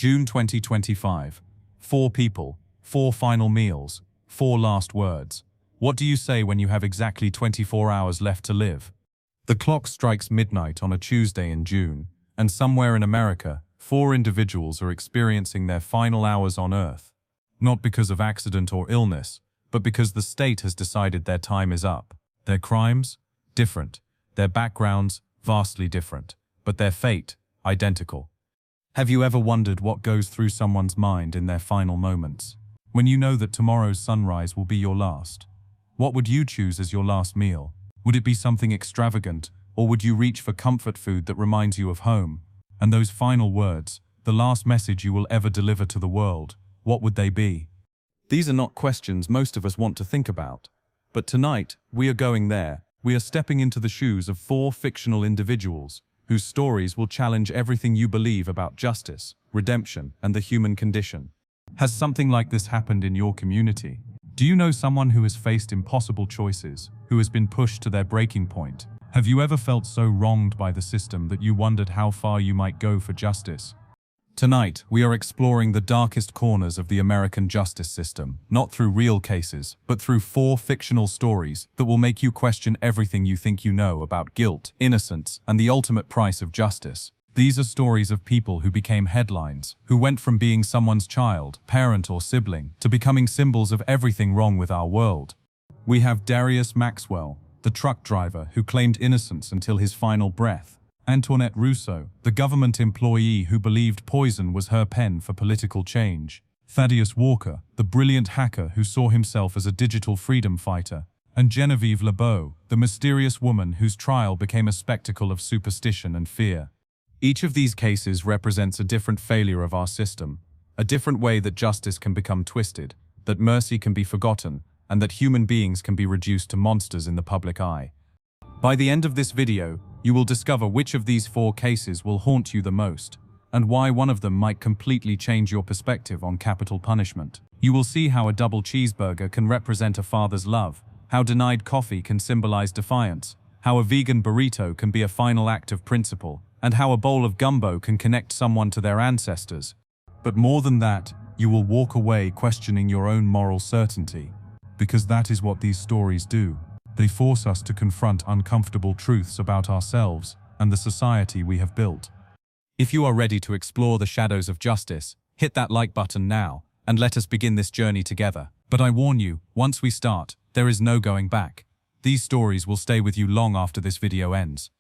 June 2025. 4 people, 4 final meals, 4 last words. What do you say when you have exactly 24 hours left to live? The clock strikes midnight on a Tuesday in June, and somewhere in America, 4 individuals are experiencing their final hours on Earth. Not because of accident or illness, but because the state has decided their time is up. Their crimes? Different. Their backgrounds? Vastly different. But their fate? Identical. Have you ever wondered what goes through someone's mind in their final moments? When you know that tomorrow's sunrise will be your last. What would you choose as your last meal? Would it be something extravagant, or would you reach for comfort food that reminds you of home? And those final words, the last message you will ever deliver to the world, what would they be? These are not questions most of us want to think about. But tonight, we are going there. We are stepping into the shoes of 4 fictional individuals, whose stories will challenge everything you believe about justice, redemption, and the human condition. Has something like this happened in your community? Do you know someone who has faced impossible choices, who has been pushed to their breaking point? Have you ever felt so wronged by the system that you wondered how far you might go for justice? Tonight, we are exploring the darkest corners of the American justice system, not through real cases, but through 4 fictional stories that will make you question everything you think you know about guilt, innocence, and the ultimate price of justice. These are stories of people who became headlines, who went from being someone's child, parent, or sibling, to becoming symbols of everything wrong with our world. We have Darius Maxwell, the truck driver who claimed innocence until his final breath. Antoinette Rousseau, the government employee who believed poison was her pen for political change. Thaddeus Walker, the brilliant hacker who saw himself as a digital freedom fighter. And Genevieve LeBeau, the mysterious woman whose trial became a spectacle of superstition and fear. Each of these cases represents a different failure of our system, a different way that justice can become twisted, that mercy can be forgotten, and that human beings can be reduced to monsters in the public eye. By the end of this video, you will discover which of these 4 cases will haunt you the most, and why one of them might completely change your perspective on capital punishment. You will see how a double cheeseburger can represent a father's love, how denied coffee can symbolize defiance, how a vegan burrito can be a final act of principle, and how a bowl of gumbo can connect someone to their ancestors. But more than that, you will walk away questioning your own moral certainty, because that is what these stories do. They force us to confront uncomfortable truths about ourselves and the society we have built. If you are ready to explore the shadows of justice, hit that like button now, and let us begin this journey together. But I warn you, once we start, there is no going back. These stories will stay with you long after this video ends.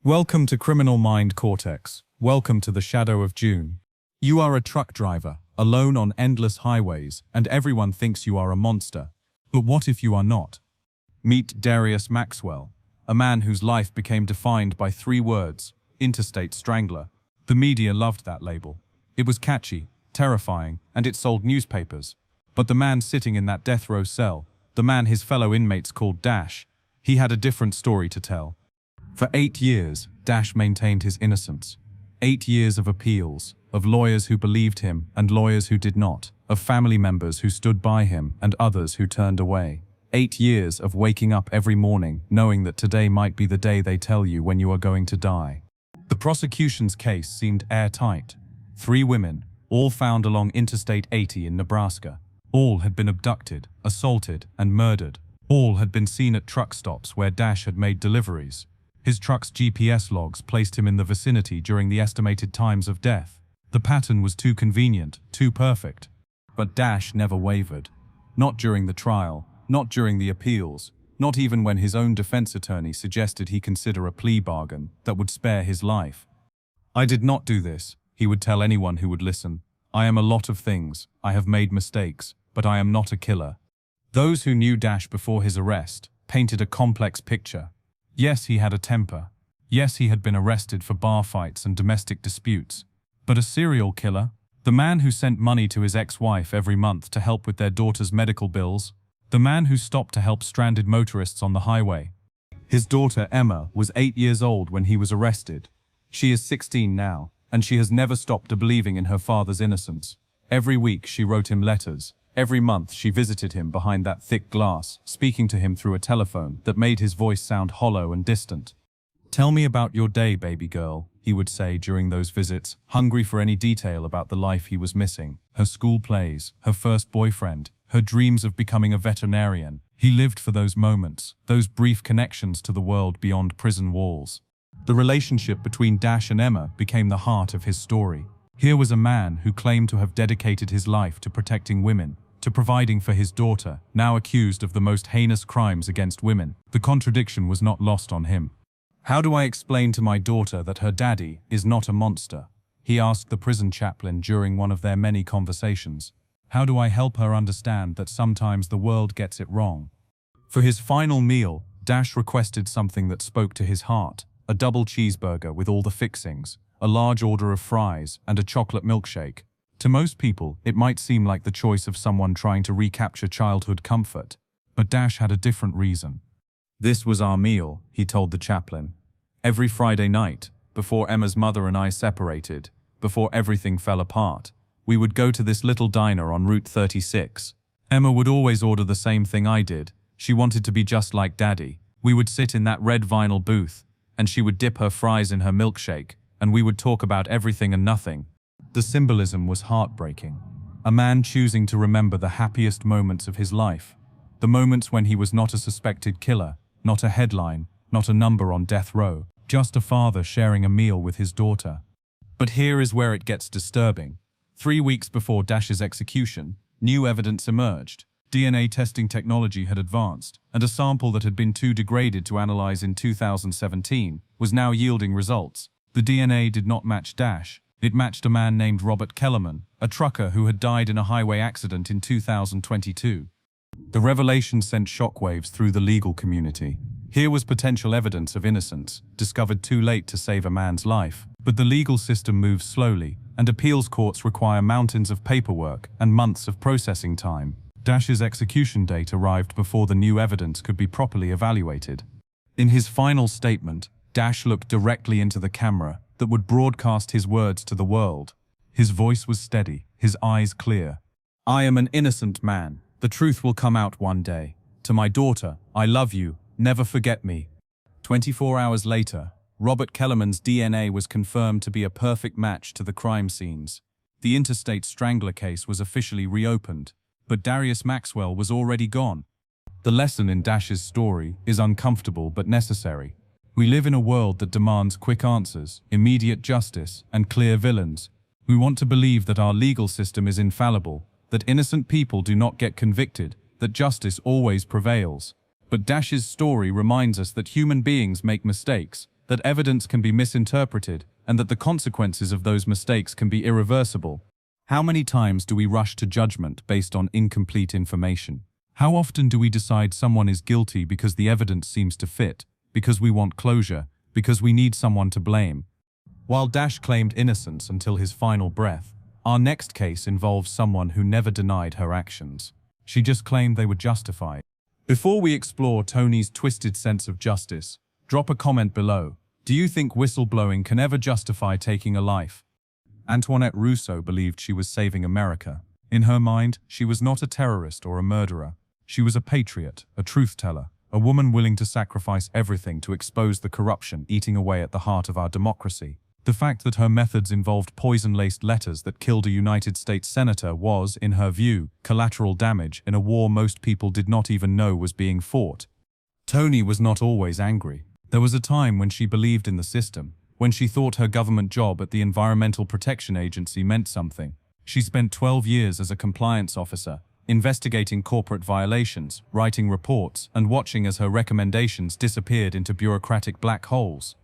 Welcome to Criminal Mind Cortex. Welcome to the shadow of June. You are a truck driver, alone on endless highways, and everyone thinks you are a monster. But what if you are not? Meet Darius Maxwell, a man whose life became defined by 3 words: interstate strangler. The media loved that label. It was catchy, terrifying, and it sold newspapers. But the man sitting in that death row cell, the man his fellow inmates called Dash, he had a different story to tell. For 8 years, Dash maintained his innocence. 8 years of appeals, of lawyers who believed him and lawyers who did not, of family members who stood by him and others who turned away. 8 years of waking up every morning knowing that today might be the day they tell you when you are going to die. The prosecution's case seemed airtight. 3 women, all found along Interstate 80 in Nebraska. All had been abducted, assaulted, and murdered. All had been seen at truck stops where Dash had made deliveries. His truck's GPS logs placed him in the vicinity during the estimated times of death. The pattern was too convenient, too perfect. But Dash never wavered. Not during the trial, not during the appeals, not even when his own defense attorney suggested he consider a plea bargain that would spare his life. "I did not do this," he would tell anyone who would listen. "I am a lot of things. I have made mistakes, but I am not a killer." Those who knew Dash before his arrest painted a complex picture. Yes, he had a temper. Yes, he had been arrested for bar fights and domestic disputes. But a serial killer? The man who sent money to his ex-wife every month to help with their daughter's medical bills? The man who stopped to help stranded motorists on the highway? His daughter, Emma, was 8 years old when he was arrested. She is 16 now, and she has never stopped believing in her father's innocence. Every week she wrote him letters. Every month she visited him behind that thick glass, speaking to him through a telephone that made his voice sound hollow and distant. "Tell me about your day, baby girl," he would say during those visits, hungry for any detail about the life he was missing. Her school plays, her first boyfriend, her dreams of becoming a veterinarian. He lived for those moments, those brief connections to the world beyond prison walls. The relationship between Dash and Emma became the heart of his story. Here was a man who claimed to have dedicated his life to protecting women, to providing for his daughter, now accused of the most heinous crimes against women. The contradiction was not lost on him. "How do I explain to my daughter that her daddy is not a monster?" he asked the prison chaplain during one of their many conversations. "How do I help her understand that sometimes the world gets it wrong?" For his final meal, Dash requested something that spoke to his heart: a double cheeseburger with all the fixings, a large order of fries, and a chocolate milkshake. To most people, it might seem like the choice of someone trying to recapture childhood comfort. But Dash had a different reason. "This was our meal," he told the chaplain. "Every Friday night, before Emma's mother and I separated, before everything fell apart, we would go to this little diner on Route 36. Emma would always order the same thing I did. She wanted to be just like Daddy. We would sit in that red vinyl booth, and she would dip her fries in her milkshake, and we would talk about everything and nothing." The symbolism was heartbreaking. A man choosing to remember the happiest moments of his life. The moments when he was not a suspected killer, not a headline, not a number on death row, just a father sharing a meal with his daughter. But here is where it gets disturbing. 3 weeks before Dash's execution, new evidence emerged. DNA testing technology had advanced, and a sample that had been too degraded to analyze in 2017 was now yielding results. The DNA did not match Dash. It matched a man named Robert Kellerman, a trucker who had died in a highway accident in 2022. The revelation sent shockwaves through the legal community. Here was potential evidence of innocence, discovered too late to save a man's life. But the legal system moves slowly, and appeals courts require mountains of paperwork and months of processing time. Dash's execution date arrived before the new evidence could be properly evaluated. In his final statement, Dash looked directly into the camera that would broadcast his words to the world. His voice was steady, his eyes clear. "I am an innocent man. The truth will come out one day. To my daughter, I love you. Never forget me." 24 hours later, Robert Kellerman's DNA was confirmed to be a perfect match to the crime scenes. The Interstate Strangler case was officially reopened, but Darius Maxwell was already gone. The lesson in Dash's story is uncomfortable but necessary. We live in a world that demands quick answers, immediate justice, and clear villains. We want to believe that our legal system is infallible, that innocent people do not get convicted, that justice always prevails. But Dash's story reminds us that human beings make mistakes, that evidence can be misinterpreted, and that the consequences of those mistakes can be irreversible. How many times do we rush to judgment based on incomplete information? How often do we decide someone is guilty because the evidence seems to fit, because we want closure, because we need someone to blame? While Dash claimed innocence until his final breath, our next case involves someone who never denied her actions. She just claimed they were justified. Before we explore Tony's twisted sense of justice, drop a comment below. Do you think whistleblowing can ever justify taking a life? Antoinette Rousseau believed she was saving America. In her mind, she was not a terrorist or a murderer. She was a patriot, a truth-teller, a woman willing to sacrifice everything to expose the corruption eating away at the heart of our democracy. The fact that her methods involved poison-laced letters that killed a United States senator was, in her view, collateral damage in a war most people did not even know was being fought. Tony was not always angry. There was a time when she believed in the system, when she thought her government job at the Environmental Protection Agency meant something. She spent 12 years as a compliance officer, investigating corporate violations, writing reports, and watching as her recommendations disappeared into bureaucratic black holes.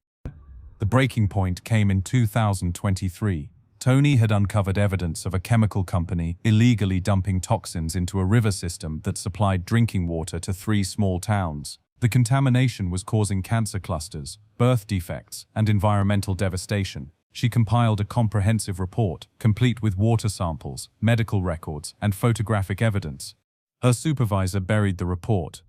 The breaking point came in 2023. Tony had uncovered evidence of a chemical company illegally dumping toxins into a river system that supplied drinking water to 3 small towns. The contamination was causing cancer clusters, birth defects, and environmental devastation. She compiled a comprehensive report, complete with water samples, medical records, and photographic evidence. Her supervisor buried the report.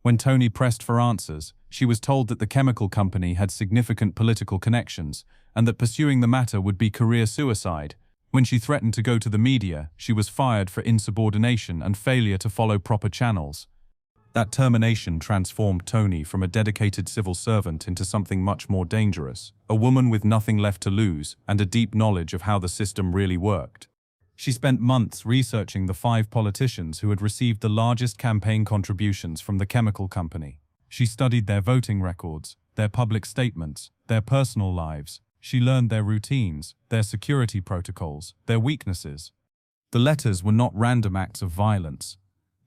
When Tony pressed for answers, she was told that the chemical company had significant political connections, and that pursuing the matter would be career suicide. When she threatened to go to the media, she was fired for insubordination and failure to follow proper channels. That termination transformed Tony from a dedicated civil servant into something much more dangerous, a woman with nothing left to lose and a deep knowledge of how the system really worked. She spent months researching the 5 politicians who had received the largest campaign contributions from the chemical company. She studied their voting records, their public statements, their personal lives. She learned their routines, their security protocols, their weaknesses. The letters were not random acts of violence.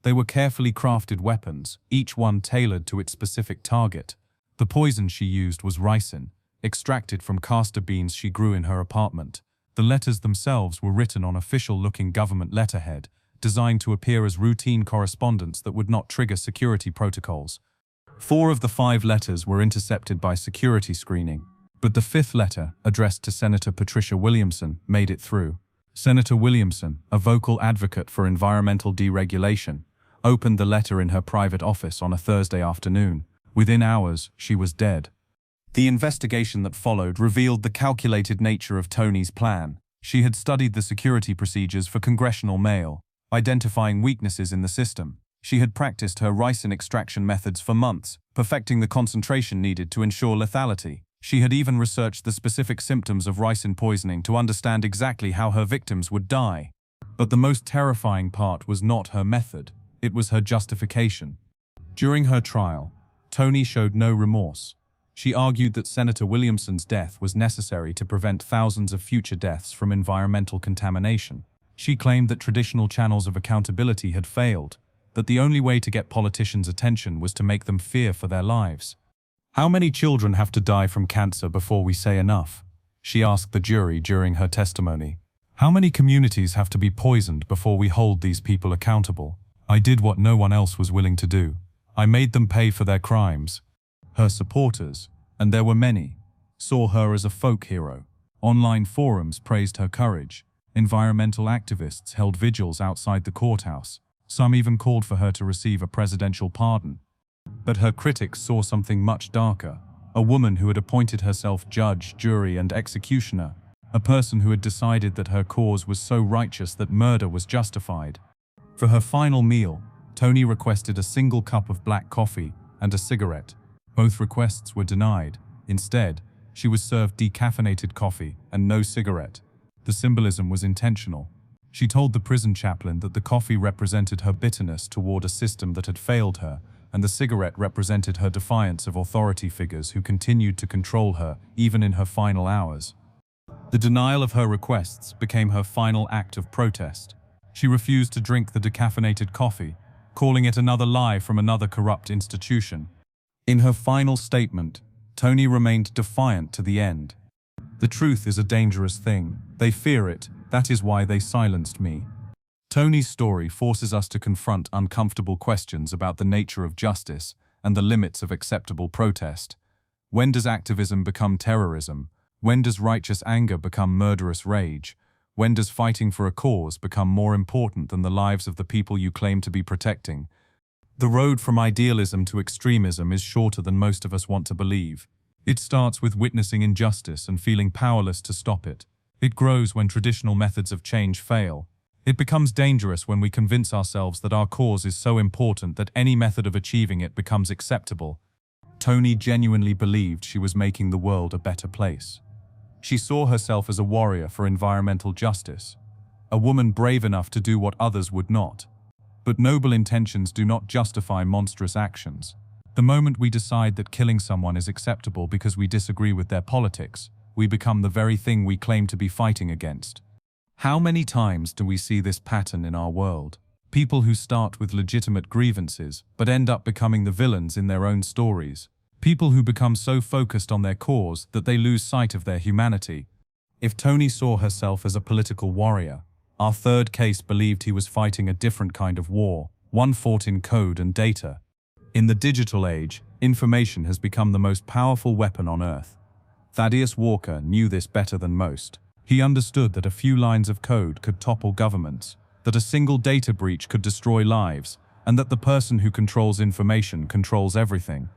They were carefully crafted weapons, each one tailored to its specific target. The poison she used was ricin, extracted from castor beans she grew in her apartment. The letters themselves were written on official-looking government letterhead, designed to appear as routine correspondence that would not trigger security protocols. 4 of the 5 letters were intercepted by security screening, but the 5th letter, addressed to Senator Patricia Williamson, made it through. Senator Williamson, a vocal advocate for environmental deregulation, opened the letter in her private office on a Thursday afternoon. Within hours, she was dead. The investigation that followed revealed the calculated nature of Tony's plan. She had studied the security procedures for congressional mail, identifying weaknesses in the system. She had practiced her ricin extraction methods for months, perfecting the concentration needed to ensure lethality. She had even researched the specific symptoms of ricin poisoning to understand exactly how her victims would die. But the most terrifying part was not her method. It was her justification. During her trial, Tony showed no remorse. She argued that Senator Williamson's death was necessary to prevent thousands of future deaths from environmental contamination. She claimed that traditional channels of accountability had failed, that the only way to get politicians' attention was to make them fear for their lives. "How many children have to die from cancer before we say enough?" she asked the jury during her testimony. "How many communities have to be poisoned before we hold these people accountable? I did what no one else was willing to do. I made them pay for their crimes." Her supporters, and there were many, saw her as a folk hero. Online forums praised her courage. Environmental activists held vigils outside the courthouse. Some even called for her to receive a presidential pardon. But her critics saw something much darker. A woman who had appointed herself judge, jury, and executioner. A person who had decided that her cause was so righteous that murder was justified. For her final meal, Tony requested a single cup of black coffee and a cigarette. Both requests were denied. Instead, she was served decaffeinated coffee and no cigarette. The symbolism was intentional. She told the prison chaplain that the coffee represented her bitterness toward a system that had failed her, and the cigarette represented her defiance of authority figures who continued to control her even in her final hours. The denial of her requests became her final act of protest. She refused to drink the decaffeinated coffee, calling it another lie from another corrupt institution. In her final statement, Tony remained defiant to the end. "The truth is a dangerous thing. They fear it. That is why they silenced me." Tony's story forces us to confront uncomfortable questions about the nature of justice and the limits of acceptable protest. When does activism become terrorism? When does righteous anger become murderous rage? When does fighting for a cause become more important than the lives of the people you claim to be protecting? The road from idealism to extremism is shorter than most of us want to believe. It starts with witnessing injustice and feeling powerless to stop it. It grows when traditional methods of change fail. It becomes dangerous when we convince ourselves that our cause is so important that any method of achieving it becomes acceptable. Tony genuinely believed she was making the world a better place. She saw herself as a warrior for environmental justice, a woman brave enough to do what others would not. But noble intentions do not justify monstrous actions. The moment we decide that killing someone is acceptable because we disagree with their politics, we become the very thing we claim to be fighting against. How many times do we see this pattern in our world? People who start with legitimate grievances but end up becoming the villains in their own stories. People who become so focused on their cause that they lose sight of their humanity. If Tony saw herself as a political warrior, our third case believed he was fighting a different kind of war, one fought in code and data. In the digital age, information has become the most powerful weapon on Earth. Thaddeus Walker knew this better than most. He understood that a few lines of code could topple governments, that a single data breach could destroy lives, and that the person who controls information controls everything.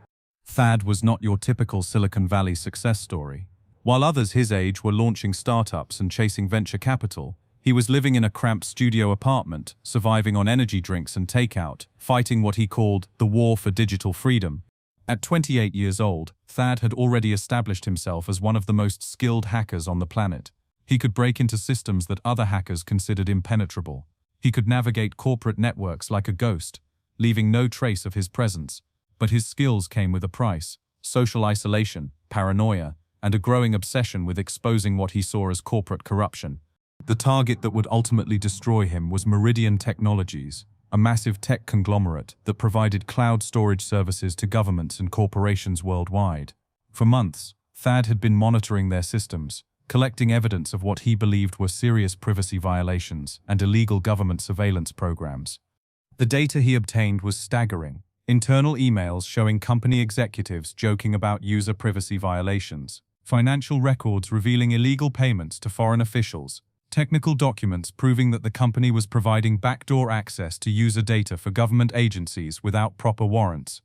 Thad was not your typical Silicon Valley success story. While others his age were launching startups and chasing venture capital, He was living in a cramped studio apartment, surviving on energy drinks and takeout, fighting what he called the war for digital freedom. At 28 years old, Thad had already established himself as one of the most skilled hackers on the planet. He could break into systems that other hackers considered impenetrable. He could navigate corporate networks like a ghost, leaving no trace of his presence. But his skills came with a price: social isolation, paranoia, and a growing obsession with exposing what he saw as corporate corruption. The target that would ultimately destroy him was Meridian Technologies, a massive tech conglomerate that provided cloud storage services to governments and corporations worldwide. For months, Thad had been monitoring their systems, collecting evidence of what he believed were serious privacy violations and illegal government surveillance programs. The data he obtained was staggering. Internal emails showing company executives joking about user privacy violations, financial records revealing illegal payments to foreign officials, technical documents proving that the company was providing backdoor access to user data for government agencies without proper warrants.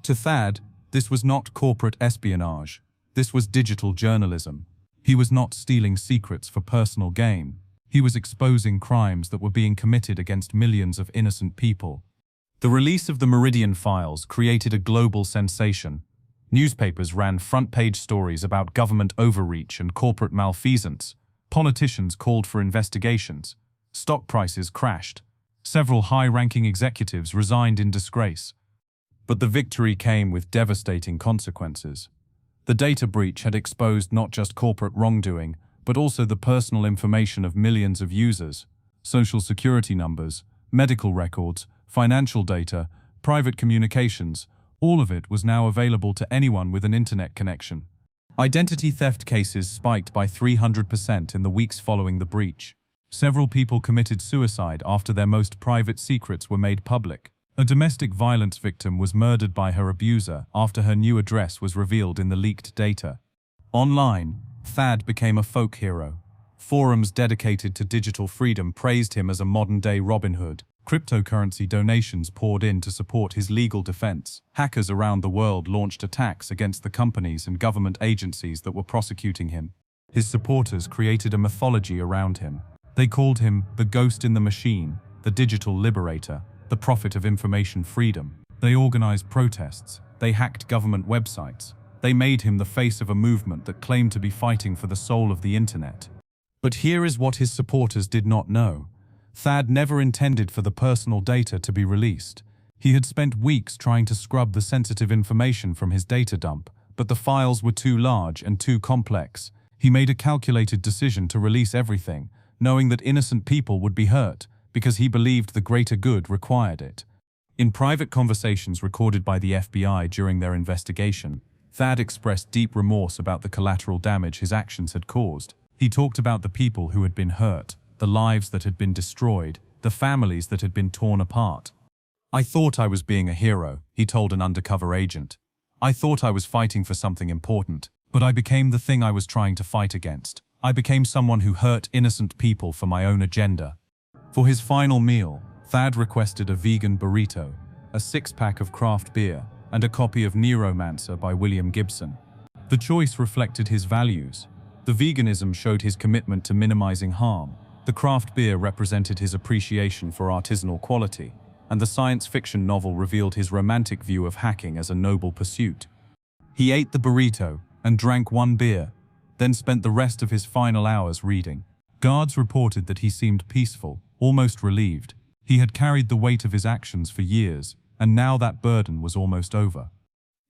To Thad, this was not corporate espionage. This was digital journalism. He was not stealing secrets for personal gain. He was exposing crimes that were being committed against millions of innocent people. The release of the Meridian files created a global sensation. Newspapers ran front-page stories about government overreach and corporate malfeasance. Politicians called for investigations. Stock prices crashed. Several high-ranking executives resigned in disgrace. But the victory came with devastating consequences. The data breach had exposed not just corporate wrongdoing, but also the personal information of millions of users: social security numbers, medical records, financial data, private communications. All of it was now available to anyone with an internet connection. Identity theft cases spiked by 300% in the weeks following the breach. Several people committed suicide after their most private secrets were made public. A domestic violence victim was murdered by her abuser after her new address was revealed in the leaked data. Online, Thad became a folk hero. Forums dedicated to digital freedom praised him as a modern-day Robin Hood. Cryptocurrency donations poured in to support his legal defense. Hackers around the world launched attacks against the companies and government agencies that were prosecuting him. His supporters created a mythology around him. They called him the Ghost in the Machine, the Digital Liberator, the Prophet of Information Freedom. They organized protests. They hacked government websites. They made him the face of a movement that claimed to be fighting for the soul of the internet. But here is what his supporters did not know. Thad never intended for the personal data to be released. He had spent weeks trying to scrub the sensitive information from his data dump, but the files were too large and too complex. He made a calculated decision to release everything, knowing that innocent people would be hurt, because he believed the greater good required it. In private conversations recorded by the FBI during their investigation, Thad expressed deep remorse about the collateral damage his actions had caused. He talked about the people who had been hurt, the lives that had been destroyed, the families that had been torn apart. "I thought I was being a hero," he told an undercover agent. "I thought I was fighting for something important, but I became the thing I was trying to fight against. I became someone who hurt innocent people for my own agenda." For his final meal, Thad requested a vegan burrito, a six-pack of craft beer, and a copy of Neuromancer by William Gibson. The choice reflected his values. The veganism showed his commitment to minimizing harm. The craft beer represented his appreciation for artisanal quality, and the science fiction novel revealed his romantic view of hacking as a noble pursuit. He ate the burrito and drank one beer, then spent the rest of his final hours reading. Guards reported that he seemed peaceful, almost relieved. He had carried the weight of his actions for years, and now that burden was almost over.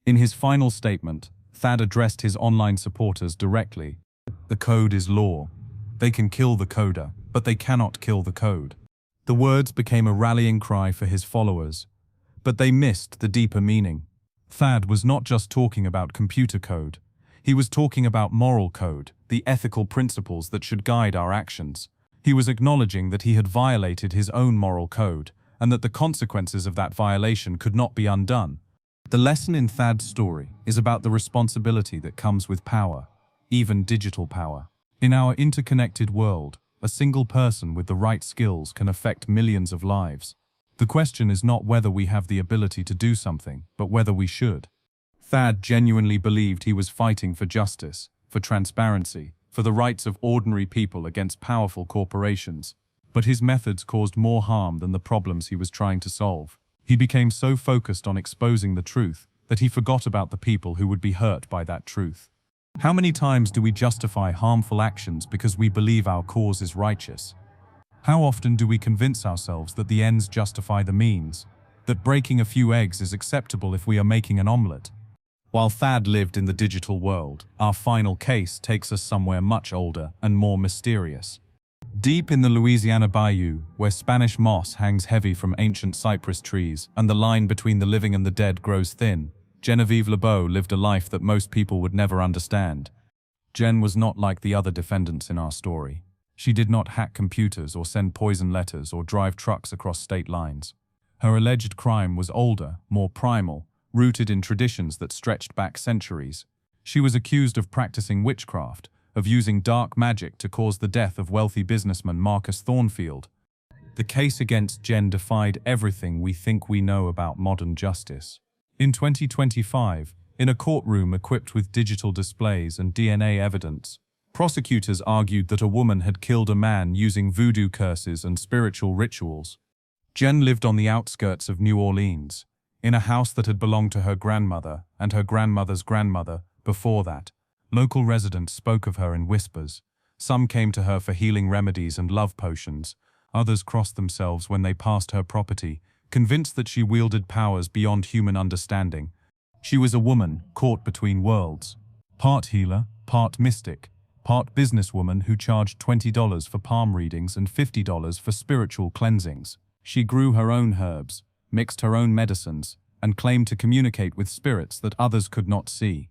In his final statement, Thad addressed his online supporters directly. "The code is law. They can kill the coder, but they cannot kill the code." The words became a rallying cry for his followers, but they missed the deeper meaning. Thad was not just talking about computer code. He was talking about moral code, the ethical principles that should guide our actions. He was acknowledging that he had violated his own moral code, and that the consequences of that violation could not be undone. The lesson in Thad's story is about the responsibility that comes with power, even digital power. In our interconnected world, a single person with the right skills can affect millions of lives. The question is not whether we have the ability to do something, but whether we should. Thad genuinely believed he was fighting for justice, for transparency, for the rights of ordinary people against powerful corporations. But his methods caused more harm than the problems he was trying to solve. He became so focused on exposing the truth that he forgot about the people who would be hurt by that truth. How many times do we justify harmful actions because we believe our cause is righteous? How often do we convince ourselves that the ends justify the means, that breaking a few eggs is acceptable if we are making an omelette? While Thad lived in the digital world, our final case takes us somewhere much older and more mysterious. Deep in the Louisiana bayou, where Spanish moss hangs heavy from ancient cypress trees and the line between the living and the dead grows thin, Genevieve LeBeau lived a life that most people would never understand. Jen was not like the other defendants in our story. She did not hack computers or send poison letters or drive trucks across state lines. Her alleged crime was older, more primal, rooted in traditions that stretched back centuries. She was accused of practicing witchcraft, of using dark magic to cause the death of wealthy businessman Marcus Thornfield. The case against Jen defied everything we think we know about modern justice. In 2025, in a courtroom equipped with digital displays and DNA evidence, prosecutors argued that a woman had killed a man using voodoo curses and spiritual rituals. Jen lived on the outskirts of New Orleans, in a house that had belonged to her grandmother and her grandmother's grandmother before that. Local residents spoke of her in whispers. Some came to her for healing remedies and love potions. Others crossed themselves when they passed her property, convinced that she wielded powers beyond human understanding. She was a woman caught between worlds. Part healer, part mystic, part businesswoman who charged $20 for palm readings and $50 for spiritual cleansings. She grew her own herbs, mixed her own medicines, and claimed to communicate with spirits that others could not see.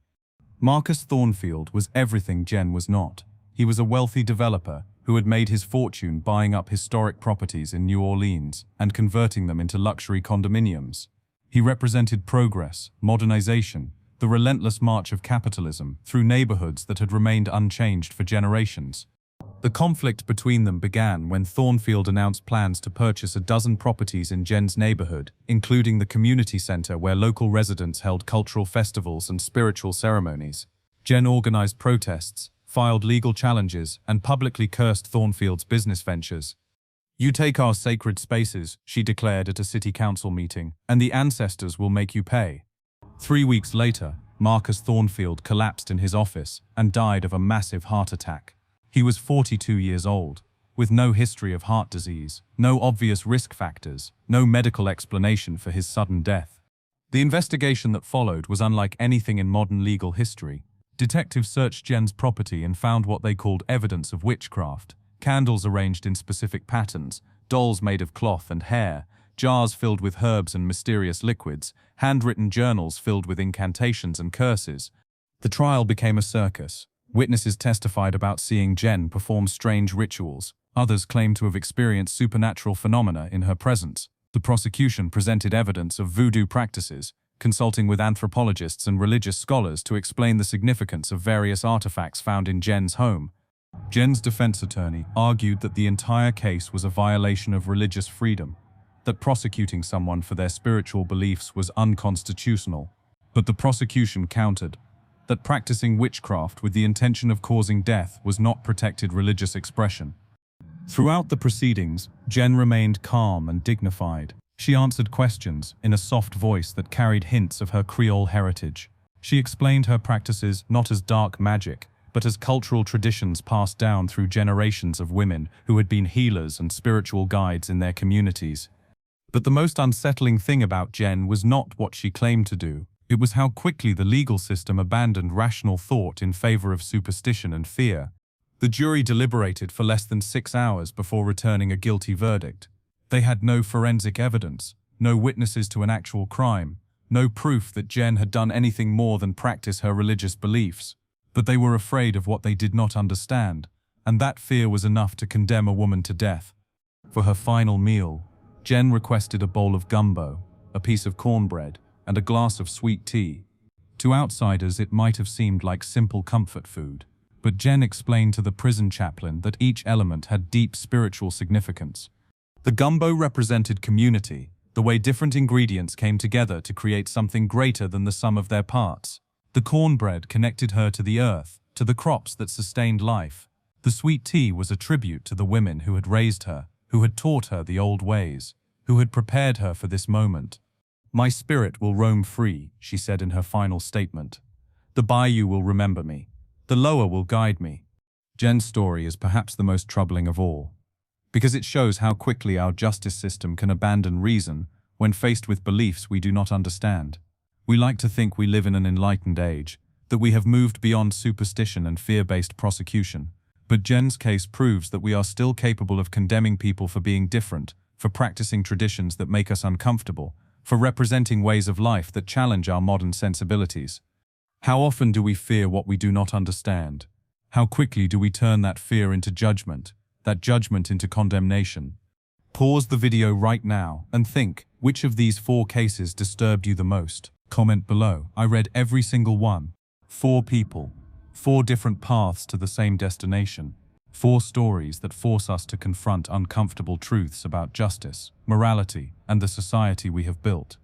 Marcus Thornfield was everything Jen was not. He was a wealthy developer who had made his fortune buying up historic properties in New Orleans and converting them into luxury condominiums. He represented progress, modernization, the relentless march of capitalism through neighborhoods that had remained unchanged for generations. The conflict between them began when Thornfield announced plans to purchase a dozen properties in Jen's neighborhood, including the community center where local residents held cultural festivals and spiritual ceremonies. Jen organized protests, filed legal challenges, and publicly cursed Thornfield's business ventures. "You take our sacred spaces," she declared at a city council meeting, "and the ancestors will make you pay." 3 weeks later, Marcus Thornfield collapsed in his office and died of a massive heart attack. He was 42 years old, with no history of heart disease, no obvious risk factors, no medical explanation for his sudden death. The investigation that followed was unlike anything in modern legal history. Detectives searched Jen's property and found what they called evidence of witchcraft: candles arranged in specific patterns, dolls made of cloth and hair, jars filled with herbs and mysterious liquids, handwritten journals filled with incantations and curses. The trial became a circus. Witnesses testified about seeing Jen perform strange rituals. Others claimed to have experienced supernatural phenomena in her presence. The prosecution presented evidence of voodoo practices, consulting with anthropologists and religious scholars to explain the significance of various artifacts found in Jen's home. Jen's defense attorney argued that the entire case was a violation of religious freedom, that prosecuting someone for their spiritual beliefs was unconstitutional. But the prosecution countered that practicing witchcraft with the intention of causing death was not protected religious expression. Throughout the proceedings, Jen remained calm and dignified. She answered questions in a soft voice that carried hints of her Creole heritage. She explained her practices not as dark magic, but as cultural traditions passed down through generations of women who had been healers and spiritual guides in their communities. But the most unsettling thing about Jen was not what she claimed to do. It was how quickly the legal system abandoned rational thought in favor of superstition and fear. The jury deliberated for less than 6 hours before returning a guilty verdict. They had no forensic evidence, no witnesses to an actual crime, no proof that Jen had done anything more than practice her religious beliefs. But they were afraid of what they did not understand, and that fear was enough to condemn a woman to death. For her final meal, Jen requested a bowl of gumbo, a piece of cornbread, and a glass of sweet tea. To outsiders, it might have seemed like simple comfort food, but Jen explained to the prison chaplain that each element had deep spiritual significance. The gumbo represented community, the way different ingredients came together to create something greater than the sum of their parts. The cornbread connected her to the earth, to the crops that sustained life. The sweet tea was a tribute to the women who had raised her, who had taught her the old ways, who had prepared her for this moment. "My spirit will roam free," she said in her final statement. "The bayou will remember me. The loa will guide me." Jen's story is perhaps the most troubling of all, because it shows how quickly our justice system can abandon reason when faced with beliefs we do not understand. We like to think we live in an enlightened age, that we have moved beyond superstition and fear-based prosecution. But Jen's case proves that we are still capable of condemning people for being different, for practicing traditions that make us uncomfortable, for representing ways of life that challenge our modern sensibilities. How often do we fear what we do not understand? How quickly do we turn that fear into judgment, that judgment into condemnation? Pause the video right now and think, which of these 4 cases disturbed you the most? Comment below. I read every single one. 4 people, 4 different paths to the same destination. 4 stories that force us to confront uncomfortable truths about justice, morality, and the society we have built.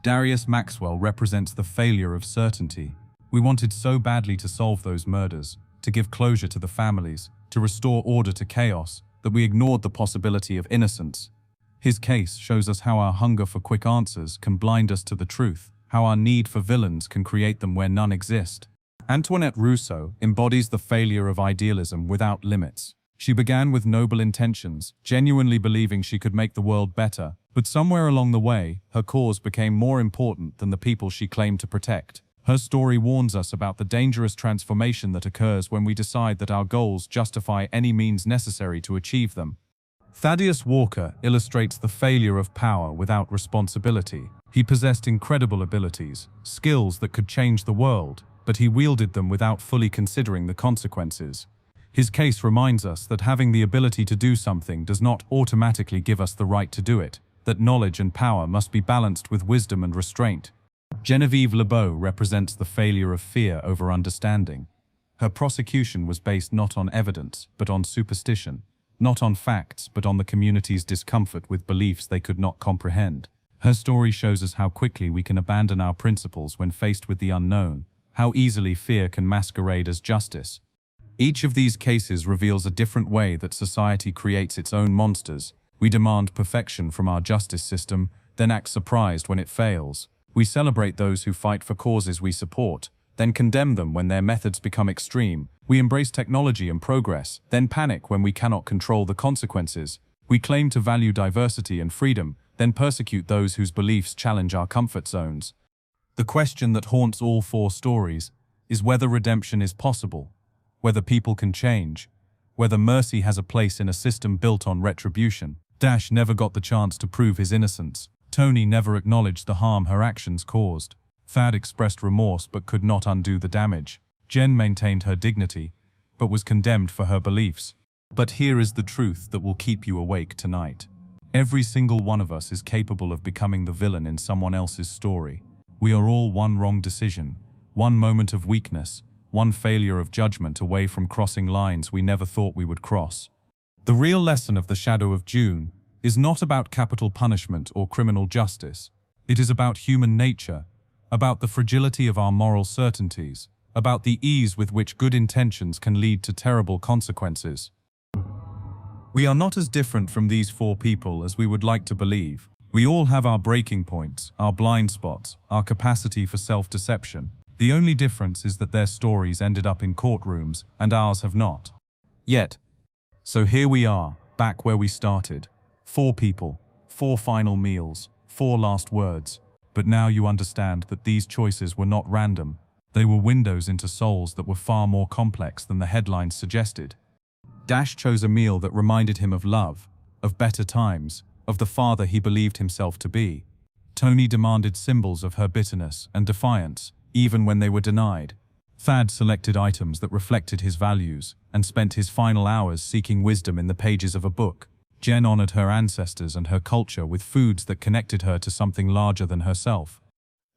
Darius Maxwell represents the failure of certainty. We wanted so badly to solve those murders, to give closure to the families, to restore order to chaos, that we ignored the possibility of innocence. His case shows us how our hunger for quick answers can blind us to the truth, how our need for villains can create them where none exist. Antoinette Rousseau embodies the failure of idealism without limits. She began with noble intentions, genuinely believing she could make the world better, but somewhere along the way, her cause became more important than the people she claimed to protect. Her story warns us about the dangerous transformation that occurs when we decide that our goals justify any means necessary to achieve them. Thaddeus Walker illustrates the failure of power without responsibility. He possessed incredible abilities, skills that could change the world, but he wielded them without fully considering the consequences. His case reminds us that having the ability to do something does not automatically give us the right to do it, that knowledge and power must be balanced with wisdom and restraint. Genevieve Lebeau represents the failure of fear over understanding. Her prosecution was based not on evidence, but on superstition, not on facts, but on the community's discomfort with beliefs they could not comprehend. Her story shows us how quickly we can abandon our principles when faced with the unknown, how easily fear can masquerade as justice. Each of these cases reveals a different way that society creates its own monsters. We demand perfection from our justice system, then act surprised when it fails. We celebrate those who fight for causes we support, then condemn them when their methods become extreme. We embrace technology and progress, then panic when we cannot control the consequences. We claim to value diversity and freedom, then persecute those whose beliefs challenge our comfort zones. The question that haunts all 4 stories is whether redemption is possible, whether people can change, whether mercy has a place in a system built on retribution. Dash never got the chance to prove his innocence. Tony never acknowledged the harm her actions caused. Thad expressed remorse but could not undo the damage. Jen maintained her dignity, but was condemned for her beliefs. But here is the truth that will keep you awake tonight. Every single one of us is capable of becoming the villain in someone else's story. We are all one wrong decision, one moment of weakness, one failure of judgment away from crossing lines we never thought we would cross. The real lesson of The Shadow of June is not about capital punishment or criminal justice. It is about human nature, about the fragility of our moral certainties, about the ease with which good intentions can lead to terrible consequences. We are not as different from these 4 people as we would like to believe. We all have our breaking points, our blind spots, our capacity for self-deception. The only difference is that their stories ended up in courtrooms and ours have not. Yet. So here we are, back where we started. 4 people, 4 final meals, 4 last words. But now you understand that these choices were not random. They were windows into souls that were far more complex than the headlines suggested. Dash chose a meal that reminded him of love, of better times, of the father he believed himself to be. Tony demanded symbols of her bitterness and defiance, even when they were denied. Thad selected items that reflected his values and spent his final hours seeking wisdom in the pages of a book. Jen honored her ancestors and her culture with foods that connected her to something larger than herself.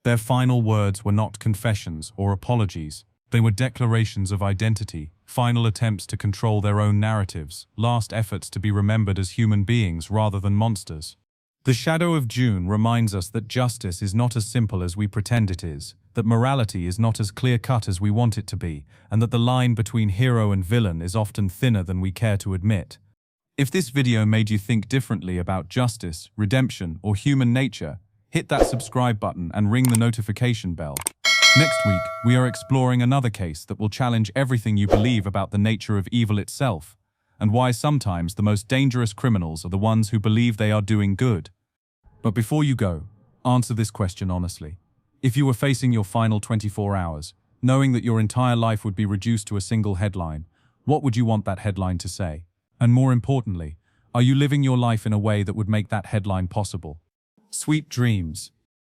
Their final words were not confessions or apologies. They were declarations of identity, final attempts to control their own narratives, last efforts to be remembered as human beings rather than monsters. The shadow of June reminds us that justice is not as simple as we pretend it is, that morality is not as clear-cut as we want it to be, and that the line between hero and villain is often thinner than we care to admit. If this video made you think differently about justice, redemption, or human nature, hit that subscribe button and ring the notification bell. Next week, we are exploring another case that will challenge everything you believe about the nature of evil itself, and why sometimes the most dangerous criminals are the ones who believe they are doing good. But before you go, answer this question honestly. If you were facing your final 24 hours, knowing that your entire life would be reduced to a single headline, what would you want that headline to say? And more importantly, are you living your life in a way that would make that headline possible? Sweet dreams.